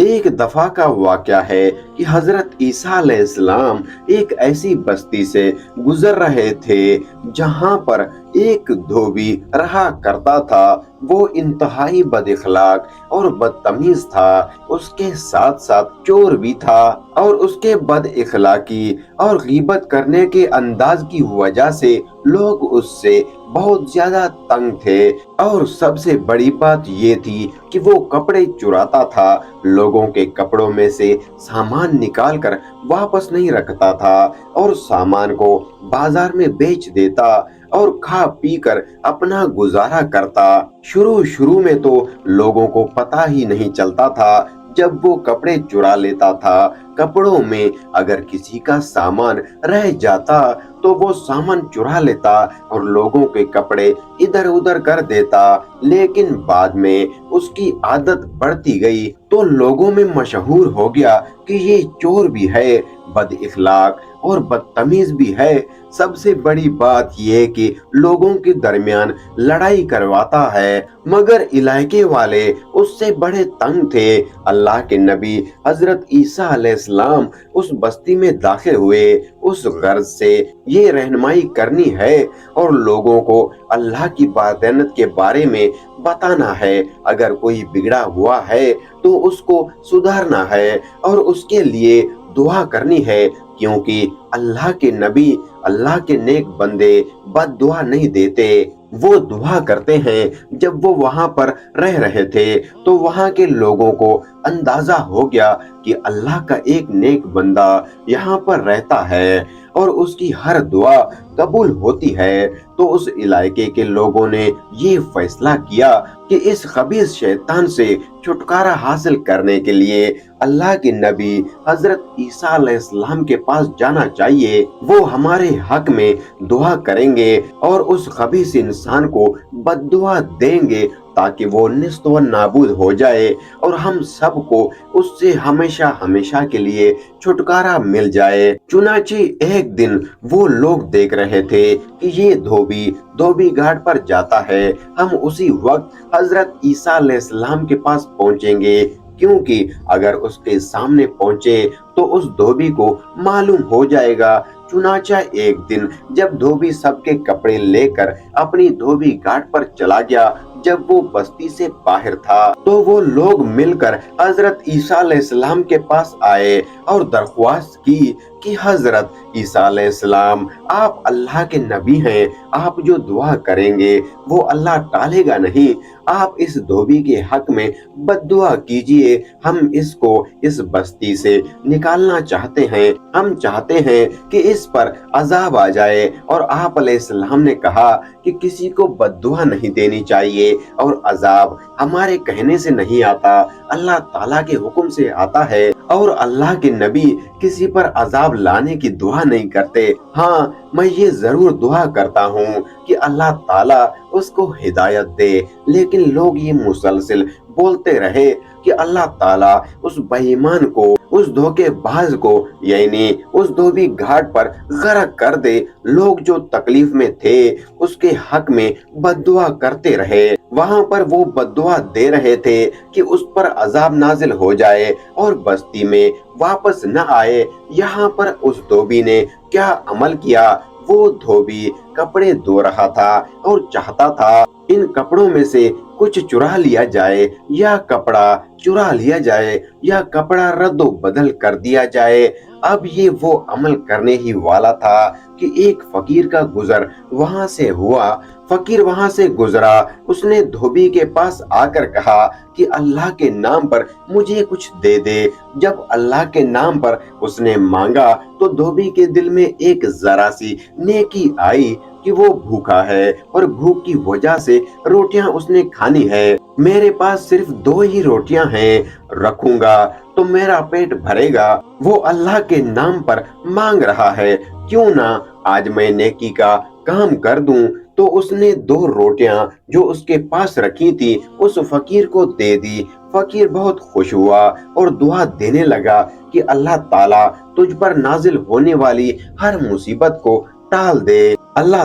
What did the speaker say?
ایک دفعہ کا واقعہ ہے کہ حضرت عیسیٰ علیہ السلام ایک ایسی بستی سے گزر رہے تھے جہاں پر ایک دھوبی رہا کرتا تھا۔ وہ انتہائی بد اخلاق اور بدتمیز تھا، اس کے ساتھ ساتھ چور بھی تھا، اور اس کے بد اخلاقی اور غیبت کرنے کے انداز کی وجہ سے لوگ اس سے بہت زیادہ تنگ تھے۔ اور سب سے بڑی بات یہ تھی کہ وہ کپڑے چراتا تھا، لوگوں کے کپڑوں میں سے سامان نکال کر واپس نہیں رکھتا تھا اور سامان کو بازار میں بیچ دیتا اور کھا پی کر اپنا گزارا کرتا۔ شروع میں تو لوگوں کو پتہ ہی نہیں چلتا تھا۔ جب وہ کپڑے چرا لیتا تھا، کپڑوں میں اگر کسی کا سامان رہ جاتا تو وہ سامان چرا لیتا اور لوگوں کے کپڑے ادھر ادھر کر دیتا، لیکن بعد میں اس کی عادت بڑھتی گئی تو لوگوں میں مشہور ہو گیا کہ یہ چور بھی ہے، بد اخلاق اور بدتمیز بھی ہے۔ سب سے بڑی بات یہ کہ لوگوں کے درمیان لڑائی کرواتا ہے، مگر علاقے والے اس سے بڑے تنگ تھے۔ اللہ کے نبی حضرت عیسیٰ علیہ السلام اس بستی میں داخل ہوئے، اس غرض سے یہ رہنمائی کرنی ہے اور لوگوں کو اللہ کی وحدانیت کے بارے میں بتانا ہے۔ اگر کوئی بگڑا ہوا ہے تو اس کو سدھارنا ہے اور اس کے لیے دعا کرنی ہے، کیونکہ اللہ کے نبی، اللہ کے نیک بندے بد دعا نہیں دیتے، وہ دعا کرتے ہیں۔ جب وہ وہاں پر رہ رہے تھے تو وہاں کے لوگوں کو اندازہ ہو گیا کہ اللہ کا ایک نیک بندہ یہاں پر رہتا ہے اور اس کی ہر دعا قبول ہوتی ہے۔ تو اس علاقے کے لوگوں نے یہ فیصلہ کیا کہ اس خبیث شیطان سے چھٹکارا حاصل کرنے کے لیے اللہ کے نبی حضرت عیسیٰ علیہ السلام کے پاس جانا چاہیے۔ وہ ہمارے حق میں دعا کریں گے اور اس خبیث انسان کو بد دعا دیں گے تاکہ وہ نیست و نابود ہو جائے اور ہم سب کو اس سے ہمیشہ ہمیشہ کے لیے چھٹکارا مل جائے۔ چنانچہ ایک دن وہ لوگ دیکھ رہے تھے کہ یہ دھوبی گھاٹ پر جاتا ہے، ہم اسی وقت حضرت عیسیٰ علیہ السلام کے پاس پہنچیں گے، کیونکہ اگر اس کے سامنے پہنچے تو اس دھوبی کو معلوم ہو جائے گا۔ چنانچہ ایک دن جب دھوبی سب کے کپڑے لے کر اپنی دھوبی گھاٹ پر چلا گیا، جب وہ بستی سے باہر تھا تو وہ لوگ مل کر حضرت عیسیٰ علیہ السلام کے پاس آئے اور درخواست کی کہ حضرت عیسیٰ علیہ السلام، آپ اللہ کے نبی ہیں، آپ جو دعا کریں گے وہ اللہ ٹالے گا نہیں، آپ اس دھوبی کے حق میں بد دعا کیجئے، ہم اس کو اس بستی سے نکالنا چاہتے ہیں، ہم چاہتے ہیں کہ اس پر عذاب آ جائے۔ اور آپ علیہ السلام نے کہا کہ کسی کو بد دعا نہیں دینی چاہیے اور عذاب ہمارے کہنے سے نہیں آتا، اللہ تعالیٰ کے حکم سے آتا ہے، اور اللہ کے نبی کسی پر عذاب لانے کی دعا نہیں کرتے۔ ہاں، میں یہ ضرور دعا کرتا ہوں کہ اللہ تعالیٰ اس کو ہدایت دے، لیکن لوگ یہ مسلسل بولتے رہے کہ اللہ تعالیٰ اس بے ایمان کو، اس دھوکے باز کو، یعنی اس دھوبی گھاٹ پر غرق کر دے۔ لوگ جو تکلیف میں تھے اس کے حق میں بد دعا کرتے رہے، وہاں پر وہ بد دعا دے رہے تھے کہ اس پر عذاب نازل ہو جائے اور بستی میں واپس نہ آئے۔ یہاں پر اس دھوبی نے کیا عمل کیا؟ وہ دھوبی کپڑے دھو رہا تھا اور چاہتا تھا ان کپڑوں میں سے کچھ چرا لیا جائے یا کپڑا چرا لیا جائے یا کپڑا رد و بدل کر دیا جائے۔ اب یہ وہ عمل کرنے ہی والا تھا کہ ایک فقیر کا گزر وہاں سے ہوا۔ فقیر وہاں سے گزرا، اس نے دھوبی کے پاس آ کر کہا کہ اللہ کے نام پر مجھے کچھ دے دے۔ جب اللہ کے نام پر اس نے مانگا تو دھوبی کے دل میں ایک ذرا سی نیکی آئی کہ وہ بھوکا ہے اور بھوک کی وجہ سے روٹیاں اس نے کھانی ہے۔ میرے پاس صرف 2 ہی روٹیاں ہیں، رکھوں گا تو میرا پیٹ بھرے گا۔ وہ اللہ کے نام پر مانگ رہا ہے، کیوں نہ آج میں نیکی کا کام کر دوں۔ تو اس نے 2 روٹیاں جو اس کے پاس رکھی تھی اس فقیر کو دے دی۔ فقیر بہت خوش ہوا اور دعا دینے لگا کہ اللہ تعالیٰ تجھ پر نازل ہونے والی ہر مصیبت کو ٹال دے۔ اللہ